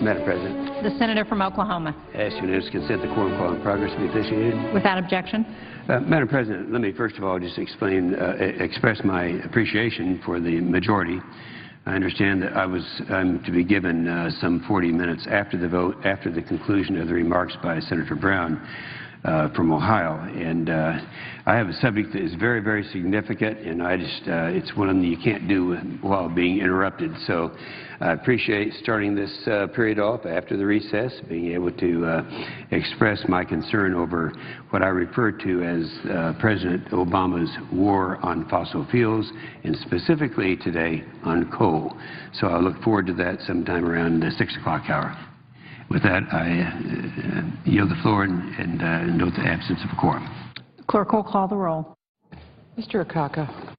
Madam President. The Senator from Oklahoma. Ask unanimous consent the quorum call in progress be officiated. Without objection. Madam President, let me first of all just express my appreciation for the majority. I understand that I'm to be given some 40 minutes after the vote, after the conclusion of the remarks by Senator Brown from Ohio. And I have a subject that is very, very significant, and it's one of them you can't do while being interrupted. So I appreciate starting this period off after the recess, being able to express my concern over what I refer to as President Obama's war on fossil fuels, and specifically today on coal. So I look forward to that sometime around the 6 o'clock hour. With that, I yield the floor and note the absence of a quorum. Clerk will call the roll. Mr. Akaka.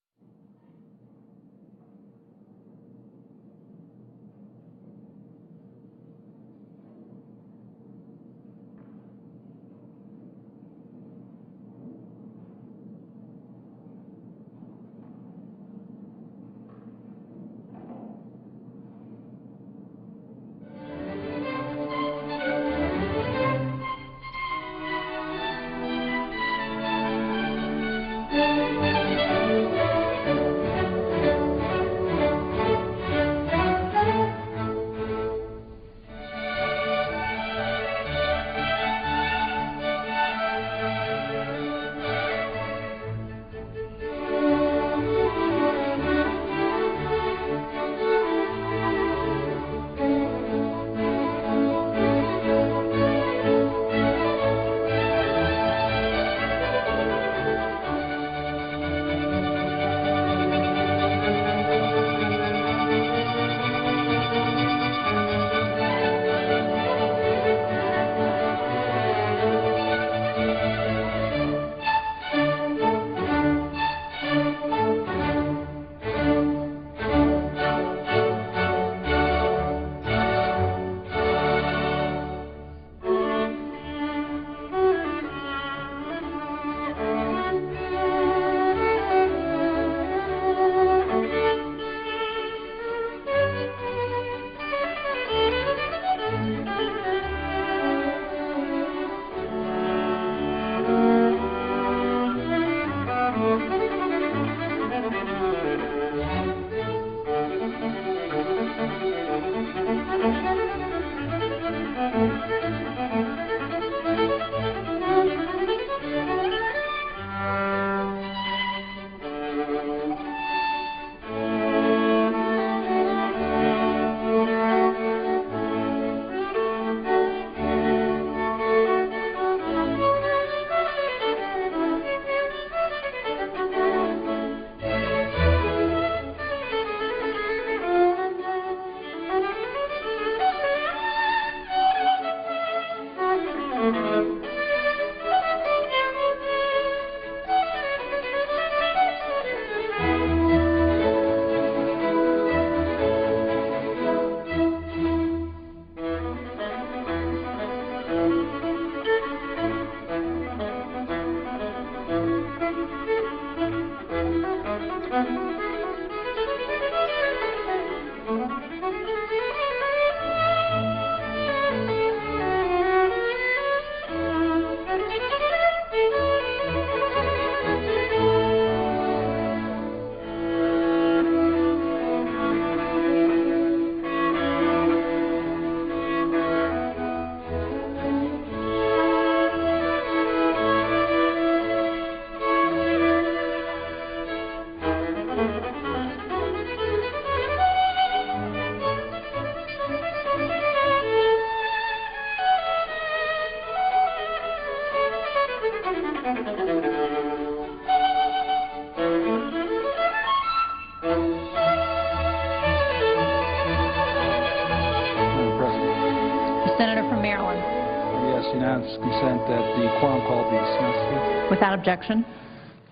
unanimous consent that the quorum call be dismissed. Without objection.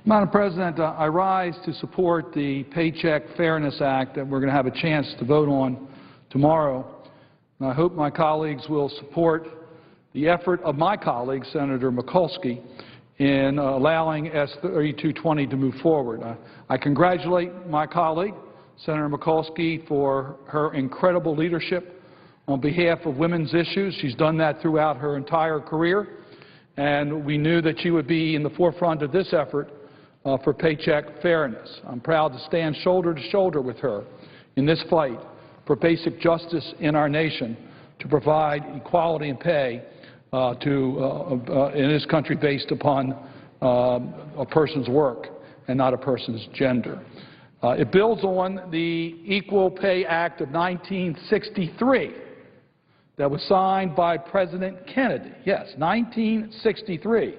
Madam President, I rise to support the Paycheck Fairness Act that we're going to have a chance to vote on tomorrow. And I hope my colleagues will support the effort of my colleague, Senator Mikulski, in allowing S. 3220 to move forward. I congratulate my colleague Senator Mikulski for her incredible leadership on behalf of women's issues. She's done that throughout her entire career, and we knew that she would be in the forefront of this effort for paycheck fairness. I'm proud to stand shoulder to shoulder with her in this fight for basic justice in our nation to provide equality in pay in this country based upon a person's work and not a person's gender. It builds on the Equal Pay Act of 1963 that was signed by President Kennedy. Yes, 1963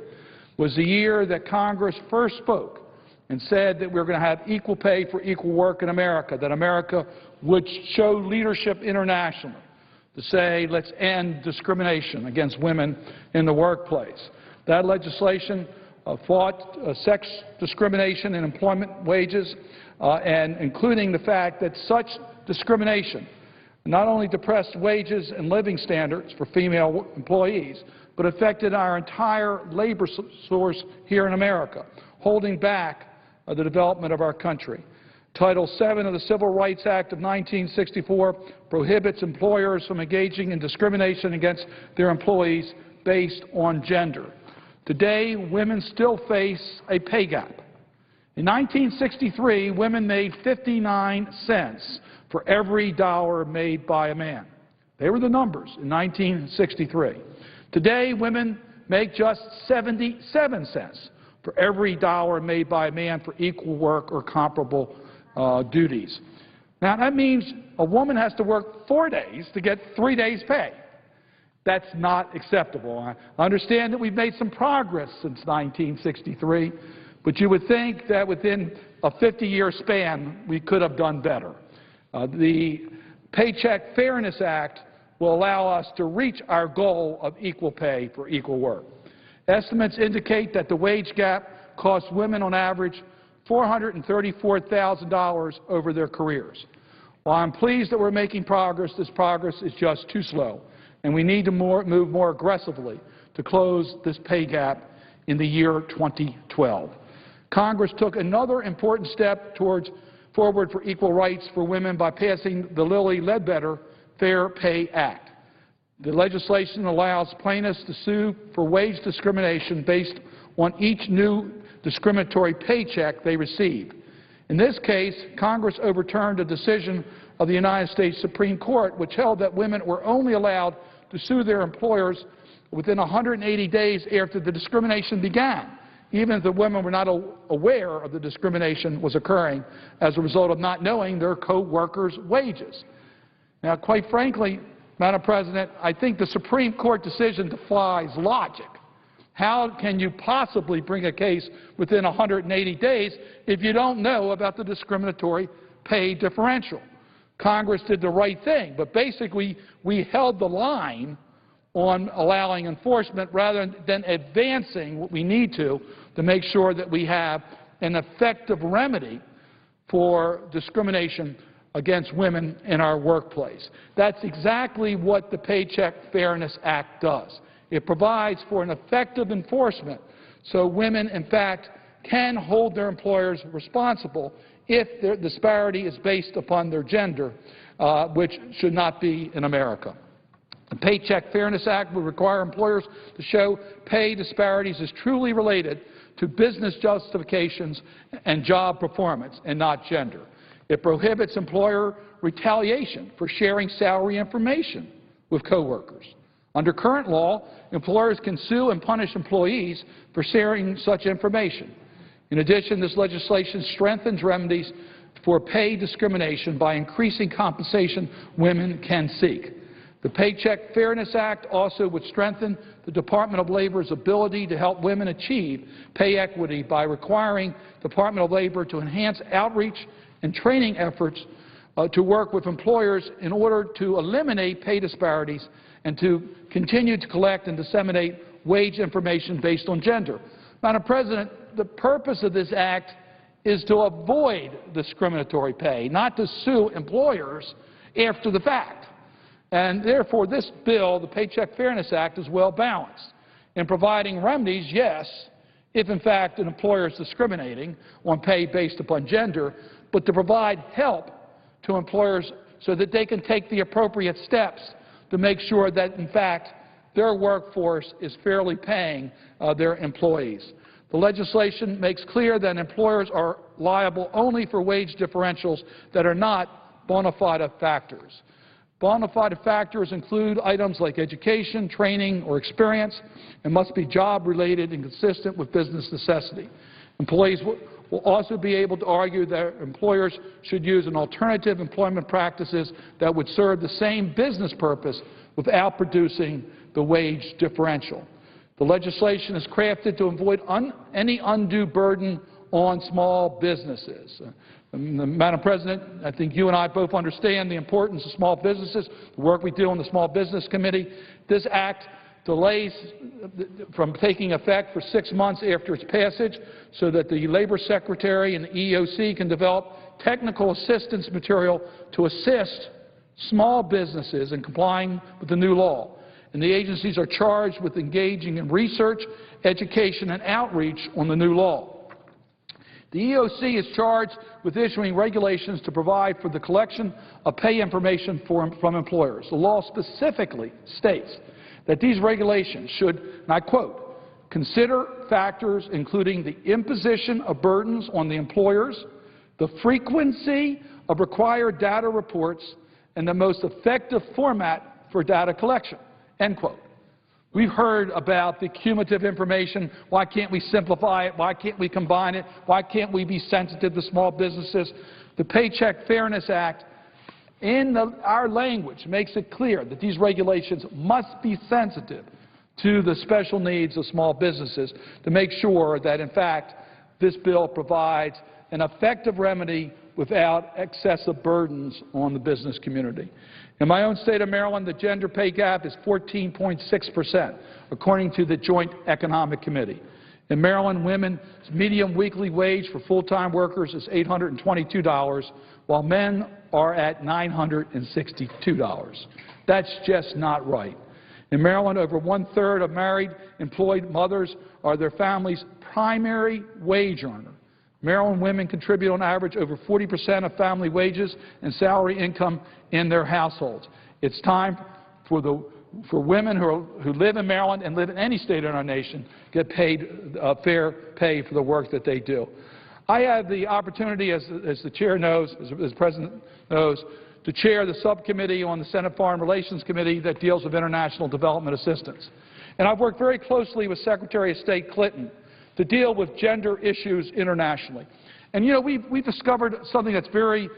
was the year that Congress first spoke and said that we were going to have equal pay for equal work in America, that America would show leadership internationally to say, let's end discrimination against women in the workplace. That legislation fought sex discrimination in employment wages, and including the fact that such discrimination not only depressed wages and living standards for female employees, but affected our entire labor source here in America, holding back the development of our country. Title VII of the Civil Rights Act of 1964 prohibits employers from engaging in discrimination against their employees based on gender. Today, women still face a pay gap. In 1963, women made 59 cents for every dollar made by a man. They were the numbers in 1963. Today, women make just 77 cents for every dollar made by a man for equal work or comparable duties. Now, that means a woman has to work 4 days to get 3 days' pay. That's not acceptable. I understand that we've made some progress since 1963, but you would think that within a 50-year span we could have done better. The Paycheck Fairness Act will allow us to reach our goal of equal pay for equal work. Estimates indicate that the wage gap costs women on average $434,000 over their careers. While I'm pleased that we're making progress, this progress is just too slow, and we need to move more aggressively to close this pay gap in the year 2012. Congress took another important step forward for equal rights for women by passing the Lilly Ledbetter Fair Pay Act. The legislation allows plaintiffs to sue for wage discrimination based on each new discriminatory paycheck they receive. In this case, Congress overturned a decision of the United States Supreme Court, which held that women were only allowed to sue their employers within 180 days after the discrimination began, even if the women were not aware of the discrimination was occurring as a result of not knowing their co-workers' wages. Now, quite frankly, Madam President, I think the Supreme Court decision defies logic. How can you possibly bring a case within 180 days if you don't know about the discriminatory pay differential? Congress did the right thing, but basically we held the line on allowing enforcement rather than advancing what we need to make sure that we have an effective remedy for discrimination against women in our workplace. That's exactly what the Paycheck Fairness Act does. It provides for an effective enforcement so women, in fact, can hold their employers responsible if their disparity is based upon their gender, which should not be in America. The Paycheck Fairness Act would require employers to show pay disparities as truly related to business justifications and job performance and not gender. It prohibits employer retaliation for sharing salary information with coworkers. Under current law, employers can sue and punish employees for sharing such information. In addition, this legislation strengthens remedies for pay discrimination by increasing compensation women can seek. The Paycheck Fairness Act also would strengthen the Department of Labor's ability to help women achieve pay equity by requiring the Department of Labor to enhance outreach and training efforts to work with employers in order to eliminate pay disparities and to continue to collect and disseminate wage information based on gender. Madam President, the purpose of this act is to avoid discriminatory pay, not to sue employers after the fact. And therefore, this bill, the Paycheck Fairness Act, is well balanced in providing remedies, yes, if in fact an employer is discriminating on pay based upon gender, but to provide help to employers so that they can take the appropriate steps to make sure that, in fact, their workforce is fairly paying their employees. The legislation makes clear that employers are liable only for wage differentials that are not bona fide factors. Bona fide factors include items like education, training, or experience, and must be job-related and consistent with business necessity. Employees will also be able to argue that employers should use an alternative employment practices that would serve the same business purpose without producing the wage differential. The legislation is crafted to avoid any undue burden on small businesses. Madam President, I think you and I both understand the importance of small businesses, the work we do on the Small Business Committee. This act delays from taking effect for 6 months after its passage so that the Labor Secretary and the EEOC can develop technical assistance material to assist small businesses in complying with the new law. And the agencies are charged with engaging in research, education, and outreach on the new law. The EEOC is charged with issuing regulations to provide for the collection of pay information from employers. The law specifically states that these regulations should, and I quote, consider factors including the imposition of burdens on the employers, the frequency of required data reports, and the most effective format for data collection. End quote. We've heard about the cumulative information. Why can't we simplify it? Why can't we combine it? Why can't we be sensitive to small businesses? The Paycheck Fairness Act, in our language, makes it clear that these regulations must be sensitive to the special needs of small businesses to make sure that, in fact, this bill provides an effective remedy without excessive burdens on the business community. In my own state of Maryland, the gender pay gap is 14.6%, according to the Joint Economic Committee. In Maryland, women's median weekly wage for full-time workers is $822, while men are at $962. That's just not right. In Maryland, over one-third of married employed mothers are their family's primary wage earner. Maryland women contribute on average over 40% of family wages and salary income in their households. It's time for women who live in Maryland and live in any state in our nation get paid fair pay for the work that they do. I had the opportunity, as the Chair knows, as the President knows, to chair the subcommittee on the Senate Foreign Relations Committee that deals with international development assistance. And I've worked very closely with Secretary of State Clinton to deal with gender issues internationally. And, you know, we've discovered something that's very,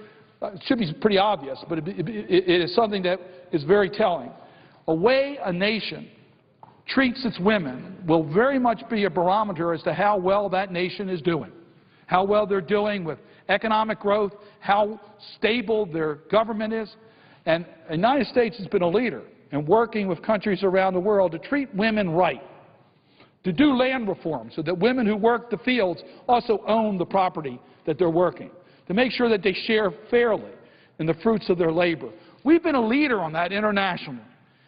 it should be pretty obvious, but it is something that is very telling. A way a nation treats its women will very much be a barometer as to how well that nation is doing, how well they're doing with economic growth, how stable their government is. And the United States has been a leader in working with countries around the world to treat women right, to do land reform so that women who work the fields also own the property that they're working, to make sure that they share fairly in the fruits of their labor. We've been a leader on that internationally.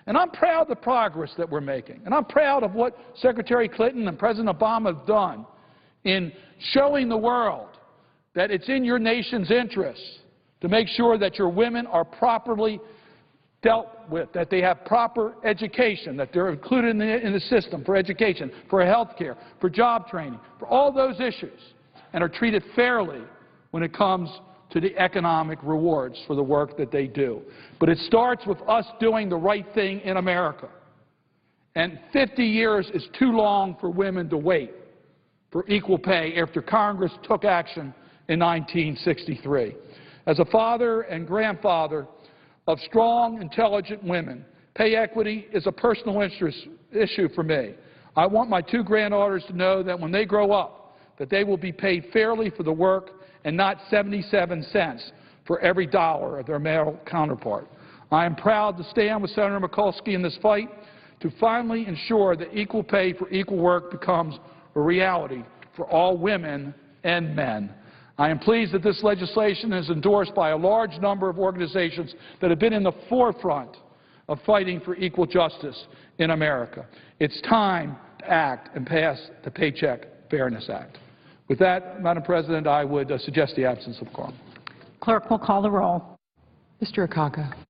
And I'm proud of the progress that we're making. And I'm proud of what Secretary Clinton and President Obama have done in showing the world that it's in your nation's interest to make sure that your women are properly dealt with, that they have proper education, that they're included in the system for education, for health care, for job training, for all those issues, and are treated fairly when it comes to the economic rewards for the work that they do. But it starts with us doing the right thing in America. And 50 years is too long for women to wait for equal pay after Congress took action in 1963. As a father and grandfather of strong, intelligent women, pay equity is a personal interest issue for me. I want my two granddaughters to know that when they grow up, that they will be paid fairly for the work and not 77 cents for every dollar of their male counterpart. I am proud to stand with Senator Mikulski in this fight to finally ensure that equal pay for equal work becomes a reality for all women and men. I am pleased that this legislation is endorsed by a large number of organizations that have been in the forefront of fighting for equal justice in America. It's time to act and pass the Paycheck Fairness Act. With that, Madam President, I would suggest the absence of quorum. Clerk will call the roll. Mr. Akaka.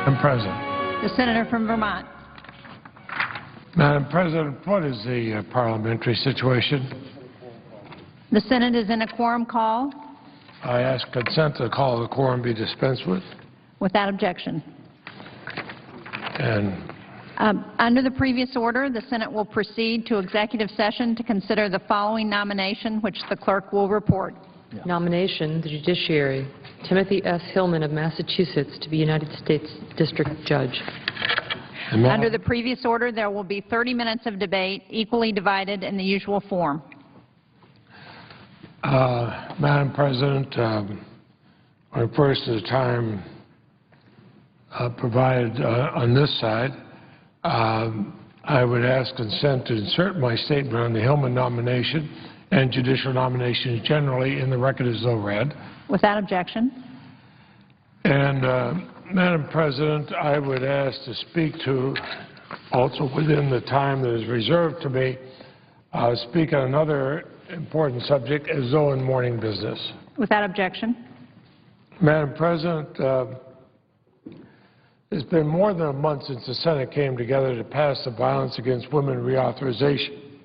Madam President. The senator from Vermont. Madam President, what is the parliamentary situation? The Senate is in a quorum call. I ask consent to call the quorum be dispensed with. Without objection. And Under the previous order, the Senate will proceed to executive session to consider the following nomination, which the clerk will report. Nomination, the judiciary, Timothy S. Hillman of Massachusetts to be United States District Judge. Under the previous order, there will be 30 minutes of debate, equally divided in the usual form. Madam President, when first at the time provided on this side, I would ask consent to insert my statement on the Hillman nomination and judicial nominations generally in the record as though read. Without objection. And, Madam President, I would ask to speak to, also within the time that is reserved to me, speak on another important subject as though in morning business. Without objection. Madam President, it's been more than a month since the Senate came together to pass the Violence Against Women Reauthorization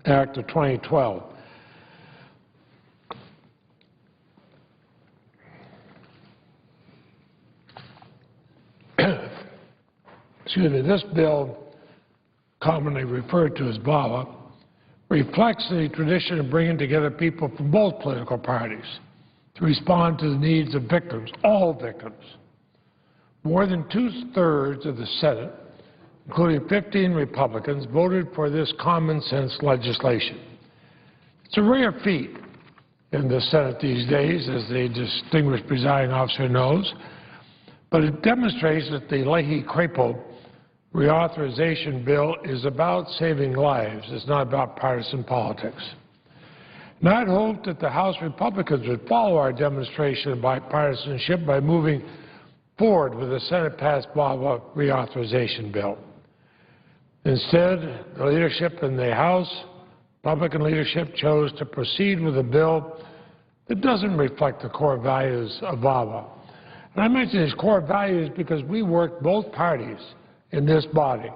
Act of 2012. Excuse me, this bill, commonly referred to as VAWA, reflects the tradition of bringing together people from both political parties to respond to the needs of victims, all victims. More than two-thirds of the Senate, including 15 Republicans, voted for this common-sense legislation. It's a rare feat in the Senate these days, as the distinguished presiding officer knows, but it demonstrates that the Leahy-Crapo reauthorization bill is about saving lives. It's not about partisan politics. And I'd hoped that the House Republicans would follow our demonstration of bipartisanship by moving forward with a Senate-passed VAWA reauthorization bill. Instead, the leadership in the House, Republican leadership, chose to proceed with a bill that doesn't reflect the core values of VAWA. And I mention these core values because we worked both parties in this body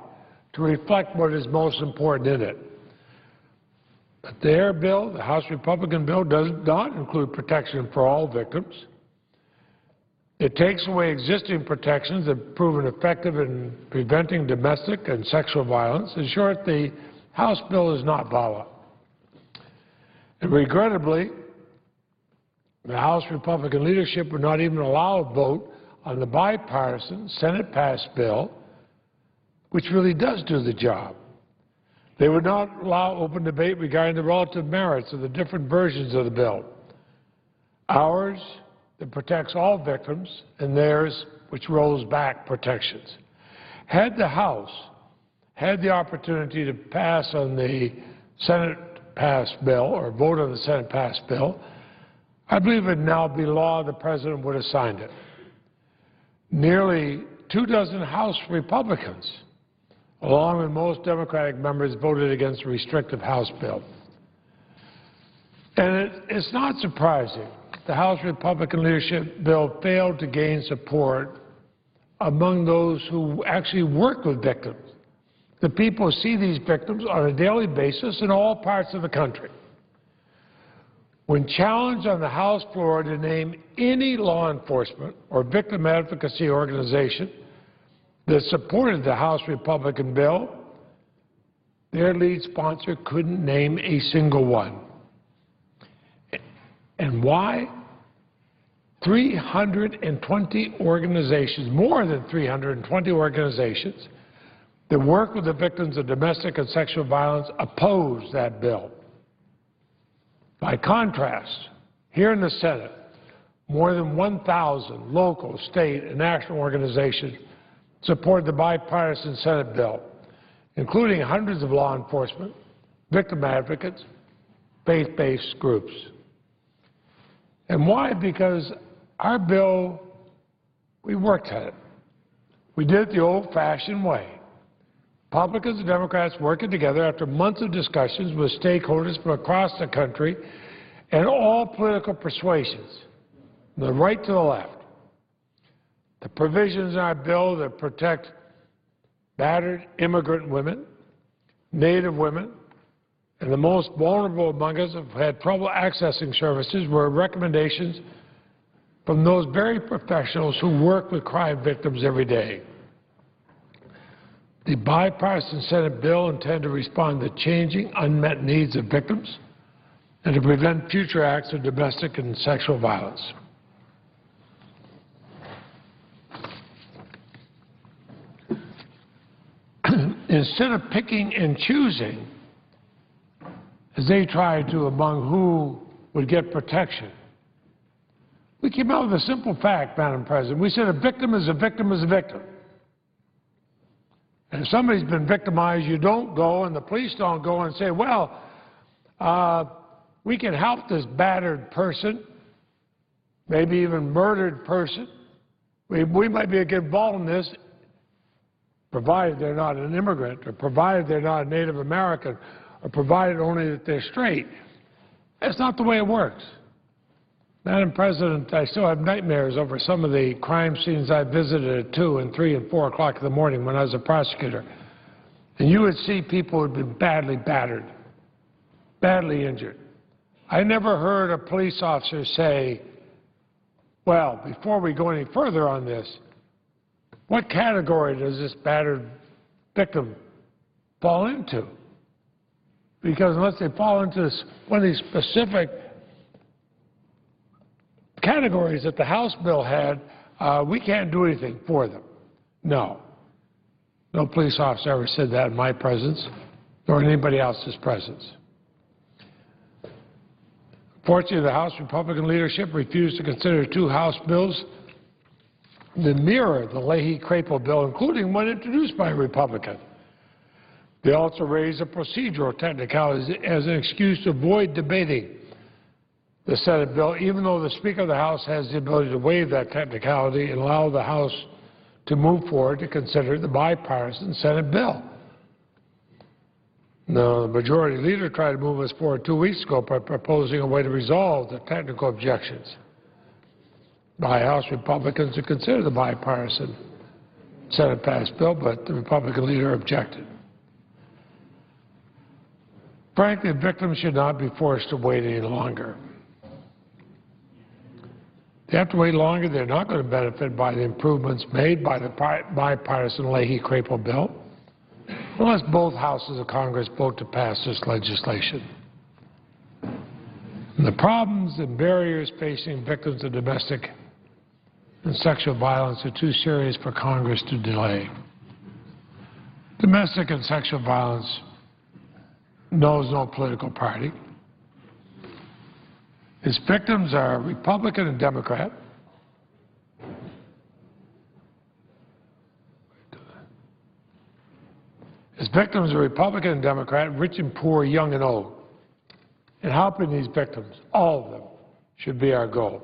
to reflect what is most important in it. But their bill, the House Republican bill, does not include protection for all victims. It takes away existing protections that have proven effective in preventing domestic and sexual violence. In short, the House bill is not VAWA. And regrettably, the House Republican leadership would not even allow a vote on the bipartisan Senate-passed bill, which really does do the job. They would not allow open debate regarding the relative merits of the different versions of the bill. Ours, that protects all victims, and theirs, which rolls back protections. Had the House had the opportunity to pass on the Senate-passed bill or vote on the Senate-passed bill, I believe it would now be law. The President would have signed it. Nearly 24 House Republicans, along with most Democratic members, voted against the restrictive House bill. And it's not surprising the House Republican leadership bill failed to gain support among those who actually work with victims, the people who see these victims on a daily basis in all parts of the country. When challenged on the House floor to name any law enforcement or victim advocacy organization that supported the House Republican bill, their lead sponsor couldn't name a single one. And why? 320 organizations, more than 320 organizations that work with the victims of domestic and sexual violence opposed that bill. By contrast, here in the Senate, more than 1,000 local, state, and national organizations supported the bipartisan Senate bill, including hundreds of law enforcement, victim advocates, faith-based groups. And why? Because our bill, we worked at it. We did it the old-fashioned way. Republicans and Democrats working together after months of discussions with stakeholders from across the country and all political persuasions, from the right to the left. the provisions in our bill that protect battered immigrant women, Native women, and the most vulnerable among us have had trouble accessing services were recommendations from those very professionals who work with crime victims every day. The bipartisan Senate bill intended to respond to changing unmet needs of victims and to prevent future acts of domestic and sexual violence. Instead of picking and choosing, as they tried to among who would get protection, we came out with a simple fact, Madam President. We said a victim is a victim is a victim. And if somebody's been victimized, you don't go, and the police don't go and say, well, we can help this battered person, maybe even murdered person. We might be able to get involved in this, provided they're not an immigrant, or provided they're not a Native American, or provided only that they're straight. That's not the way it works. Madam President, I still have nightmares over some of the crime scenes I visited at 2 and 3 and 4 o'clock in the morning when I was a prosecutor. And you would see people who had been badly battered, badly injured. I never heard a police officer say, well, before we go any further on this, what category does this battered victim fall into? Because unless they fall into one of these specific categories that the House bill had, we can't do anything for them. No. No police officer ever said that in my presence, nor in anybody else's presence. Fortunately, the House Republican leadership refused to consider 2 House bills that mirror the Leahy-Crapo bill, including one introduced by a Republican. They also raised a procedural technicality as an excuse to avoid debating the Senate bill, even though the Speaker of the House has the ability to waive that technicality and allow the House to move forward to consider the bipartisan Senate bill. Now, the Majority Leader tried to move us forward 2 weeks ago by proposing a way to resolve the technical objections by House Republicans to consider the bipartisan Senate-passed bill, but the Republican leader objected. Frankly, victims should not be forced to wait any longer. They have to wait longer. They're not going to benefit by the improvements made by the bipartisan Leahy-Crapo bill unless both houses of Congress vote to pass this legislation. And the problems and barriers facing victims of domestic and sexual violence are too serious for Congress to delay. Domestic and sexual violence knows no political party. Its victims are Republican and Democrat. Its victims are Republican and Democrat, rich and poor, young and old. And helping these victims, all of them, should be our goal.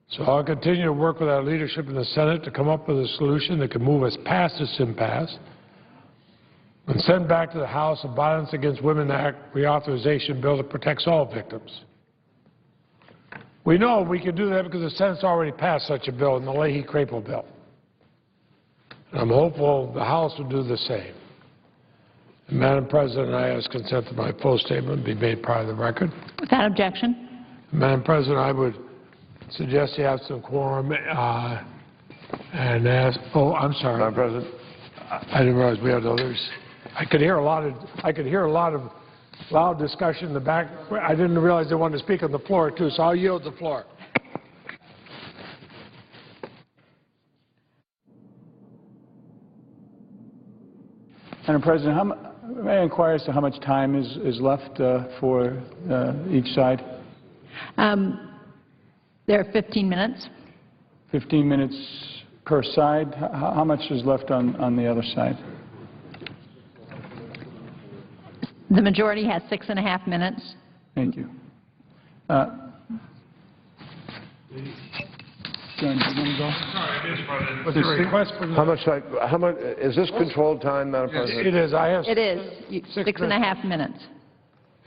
So I'll continue to work with our leadership in the Senate to come up with a solution that can move us past this impasse and send back to the House a Violence Against Women Act reauthorization bill that protects all victims. We know we can do that because the Senate's already passed such a bill in the Leahy-Crapo bill. And I'm hopeful the House will do the same. And Madam President, I ask consent that my full statement be made part of the record. Without objection. Madam President, I would suggest you have some quorum and ask, oh, I'm sorry. Madam President. I didn't realize we had others. I could hear a lot of loud discussion in the back. I didn't realize they wanted to speak on the floor, too, so I'll yield the floor. Madam President, may I inquire as to how much time is left for each side? There are 15 minutes. 15 minutes per side. How much is left on the other side? The majority has 6.5 minutes. Thank you. John, do you want to go? How much is this controlled time, Madam President? It is. I have It is 6.5 minutes.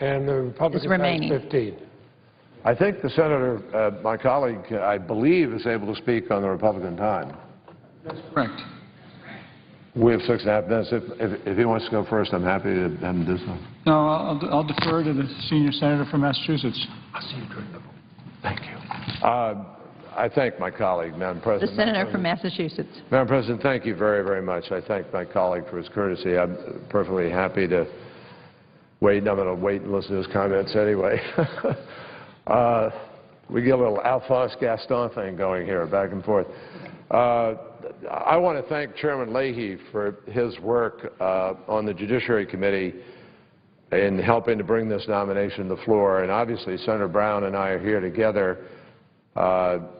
and the Republicans have remaining. 15. I think the senator, my colleague, I believe, is able to speak on the Republican time. That's correct. We have 6.5 minutes. If he wants to go first, I'm happy to have him do so. No, I'll defer to the senior senator from Massachusetts. I'll see you during the vote. Thank you. I thank my colleague, Madam The President. senator from Massachusetts. Madam President, thank you very, very much. I thank my colleague for his courtesy. I'm perfectly happy to wait. I'm going to wait and listen to his comments anyway. We get a little Alphonse Gaston thing going here, back and forth. I want to thank Chairman Leahy for his work on the Judiciary Committee in helping to bring this nomination to the floor. And obviously, Senator Brown and I are here together,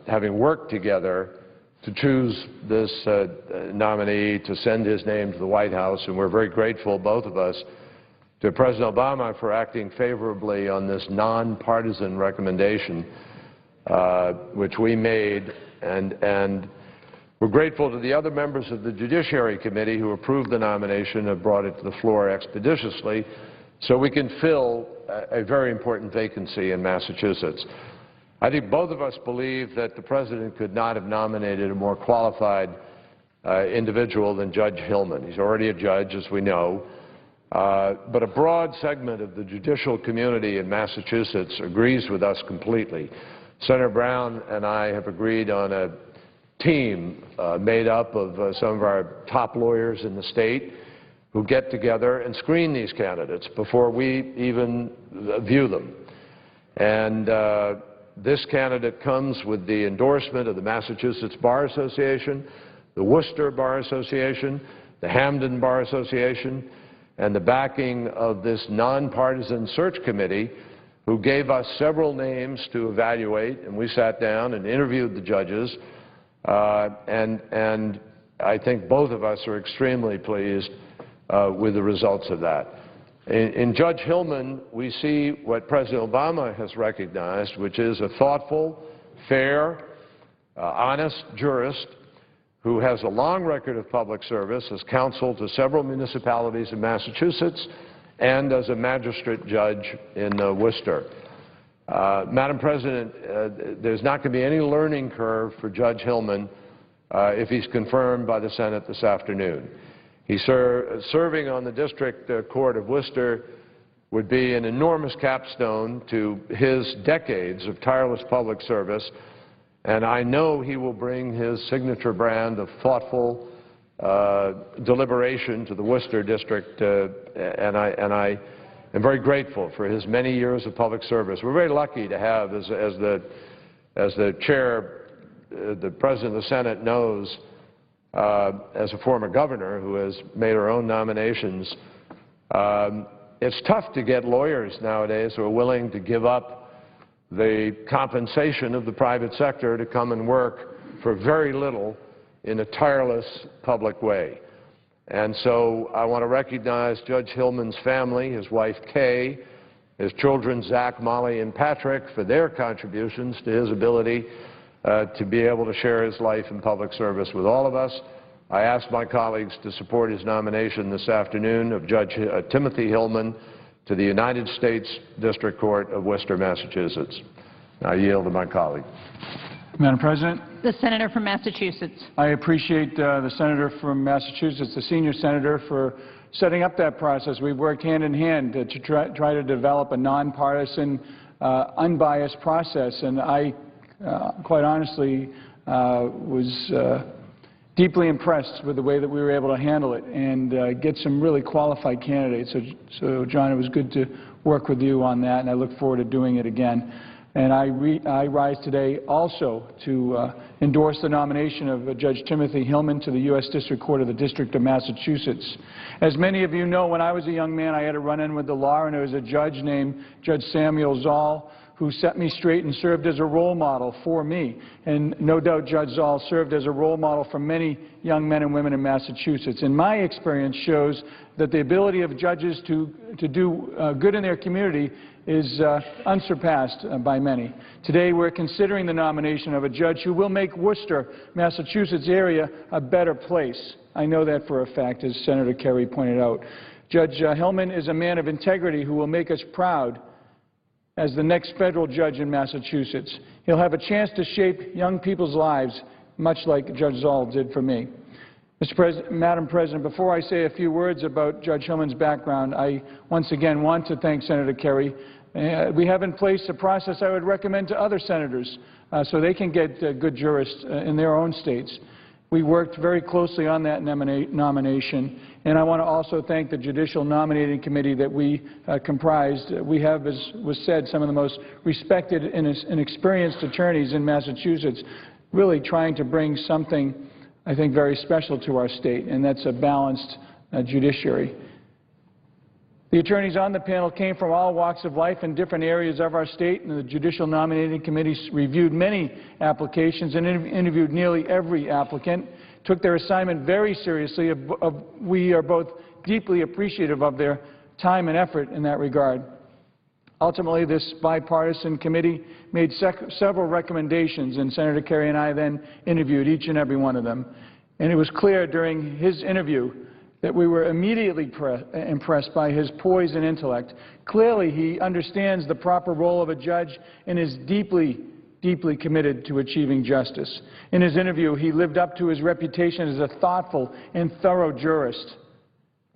having worked together to choose this nominee to send his name to the White House. And we're very grateful, both of us, to President Obama for acting favorably on this nonpartisan recommendation, which we made. And we're grateful to the other members of the Judiciary Committee who approved the nomination and have brought it to the floor expeditiously so we can fill a very important vacancy in Massachusetts. I think both of us believe that the President could not have nominated a more qualified individual than Judge Hillman. He's already a judge, as we know, but a broad segment of the judicial community in Massachusetts agrees with us completely. Senator Brown and I have agreed on a team made up of some of our top lawyers in the state who get together and screen these candidates before we even view them. And this candidate comes with the endorsement of the Massachusetts Bar Association, the Worcester Bar Association, the Hamden Bar Association, and the backing of this nonpartisan search committee who gave us several names to evaluate, and we sat down and interviewed the judges. And I think both of us are extremely pleased with the results of that. In Judge Hillman, we see what President Obama has recognized, which is a thoughtful, fair, honest jurist who has a long record of public service as counsel to several municipalities in Massachusetts and as a magistrate judge in Worcester. Madam President, there's not going to be any learning curve for Judge Hillman if he's confirmed by the Senate this afternoon. He's serving on the District Court of Worcester would be an enormous capstone to his decades of tireless public service, and I know he will bring his signature brand of thoughtful deliberation to the Worcester District, and I am very grateful for his many years of public service. We're very lucky to have, as the chair, the President of the Senate knows, as a former governor who has made her own nominations, it's tough to get lawyers nowadays who are willing to give up the compensation of the private sector to come and work for very little in a tireless public way. And so I want to recognize Judge Hillman's family, his wife Kay, his children Zach, Molly, and Patrick for their contributions to his ability to be able to share his life in public service with all of us. I ask my colleagues to support his nomination this afternoon of Judge Timothy Hillman to the United States District Court of Worcester, Massachusetts. I yield to my colleague. Madam President, The senator from Massachusetts. I appreciate the senator from Massachusetts, the senior senator, for setting up that process. We've worked hand in hand to try to develop a nonpartisan, unbiased process, and I quite honestly was deeply impressed with the way that we were able to handle it and get some really qualified candidates. So, John, it was good to work with you on that, and I look forward to doing it again. And I rise today also to endorse the nomination of Judge Timothy Hillman to the U.S. District Court of the District of Massachusetts. As many of you know, when I was a young man, I had a run-in with the law, and there was a judge named Judge Samuel Zoll who set me straight and served as a role model for me. And no doubt Judge Zoll served as a role model for many young men and women in Massachusetts. And my experience shows that the ability of judges to do good in their community is unsurpassed by many. Today we're considering the nomination of a judge who will make Worcester, Massachusetts area a better place. I know that for a fact, as Senator Kerry pointed out. Judge Hillman is a man of integrity who will make us proud as the next federal judge in Massachusetts. He'll have a chance to shape young people's lives, much like Judge Zoll did for me. Madam President, before I say a few words about Judge Hillman's background, I once again want to thank Senator Kerry. We have in place a process I would recommend to other senators so they can get good jurists in their own states. We worked very closely on that nomination, and I want to also thank the Judicial Nominating Committee that we comprised. We have, as was said, some of the most respected and experienced attorneys in Massachusetts, really trying to bring something, I think, very special to our state, and that's a balanced judiciary. The attorneys on the panel came from all walks of life in different areas of our state, and the Judicial Nominating Committee reviewed many applications and interviewed nearly every applicant, took their assignment very seriously. We are both deeply appreciative of their time and effort in that regard. Ultimately, this bipartisan committee made several recommendations, and Senator Kerry and I then interviewed each and every one of them. And it was clear during his interview that we were immediately impressed by his poise and intellect. Clearly, he understands the proper role of a judge and is deeply, deeply committed to achieving justice. In his interview, he lived up to his reputation as a thoughtful and thorough jurist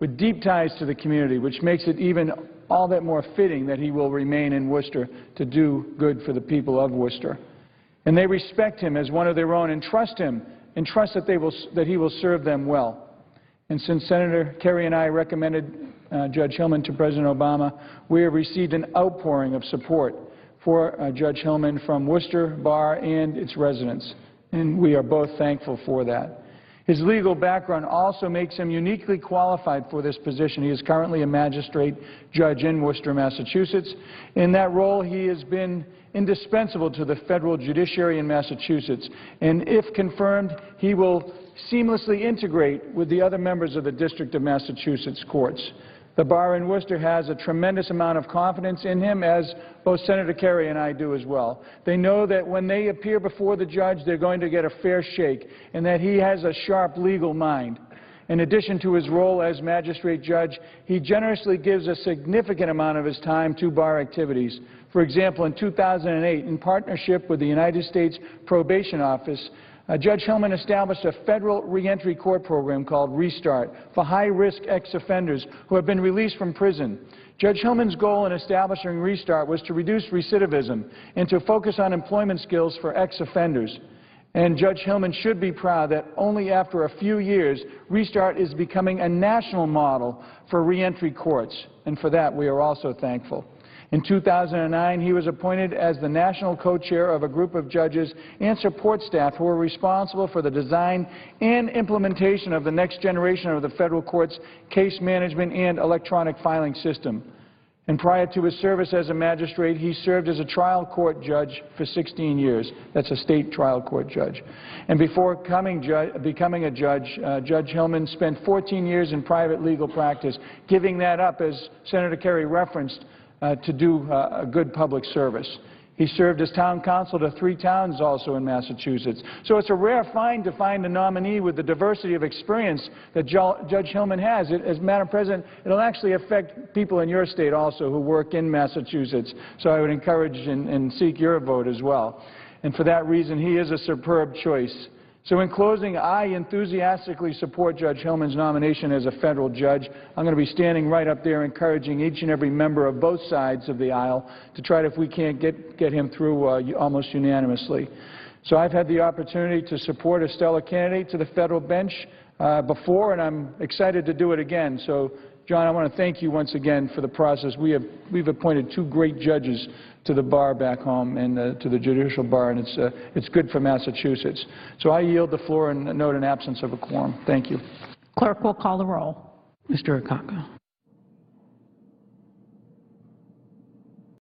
with deep ties to the community, which makes it even all that more fitting that he will remain in Worcester to do good for the people of Worcester. And they respect him as one of their own and trust him and trust that he will serve them well. And since Senator Kerry and I recommended Judge Hillman to President Obama, we have received an outpouring of support for Judge Hillman from Worcester Bar and its residents, and we are both thankful for that. His legal background also makes him uniquely qualified for this position. He is currently a magistrate judge in Worcester, Massachusetts. In that role, he has been indispensable to the federal judiciary in Massachusetts, and if confirmed, he will seamlessly integrate with the other members of the District of Massachusetts courts. The bar in Worcester has a tremendous amount of confidence in him, as both Senator Kerry and I do as well. They know that when they appear before the judge, they're going to get a fair shake, and that he has a sharp legal mind. In addition to his role as magistrate judge, he generously gives a significant amount of his time to bar activities. For example, in 2008, in partnership with the United States Probation Office, Judge Hillman established a federal reentry court program called Restart for high-risk ex-offenders who have been released from prison. Judge Hillman's goal in establishing Restart was to reduce recidivism and to focus on employment skills for ex-offenders. And Judge Hillman should be proud that only after a few years, Restart is becoming a national model for reentry courts, and for that we are also thankful. In 2009, he was appointed as the national co-chair of a group of judges and support staff who are responsible for the design and implementation of the next generation of the federal court's case management and electronic filing system. And prior to his service as a magistrate, he served as a trial court judge for 16 years. That's a state trial court judge. And before becoming a judge, Judge Hillman spent 14 years in private legal practice, giving that up, as Senator Kerry referenced, to do a good public service. He served as town council to 3 towns also in Massachusetts. So it's a rare find to find a nominee with the diversity of experience that Judge Hillman has. As Madam President, it'll actually affect people in your state also who work in Massachusetts. So I would encourage and seek your vote as well. And for that reason, he is a superb choice. So in closing, I enthusiastically support Judge Hillman's nomination as a federal judge. I'm going to be standing right up there encouraging each and every member of both sides of the aisle to try to, if we can't get him through almost unanimously. So I've had the opportunity to support a stellar candidate to the federal bench before, and I'm excited to do it again. So, John, I want to thank you once again for the process. We've appointed 2 great judges to the bar back home and to the judicial bar, and it's good for Massachusetts. So I yield the floor and note an absence of a quorum. Thank you. Clerk will call the roll. Mr. Akaka.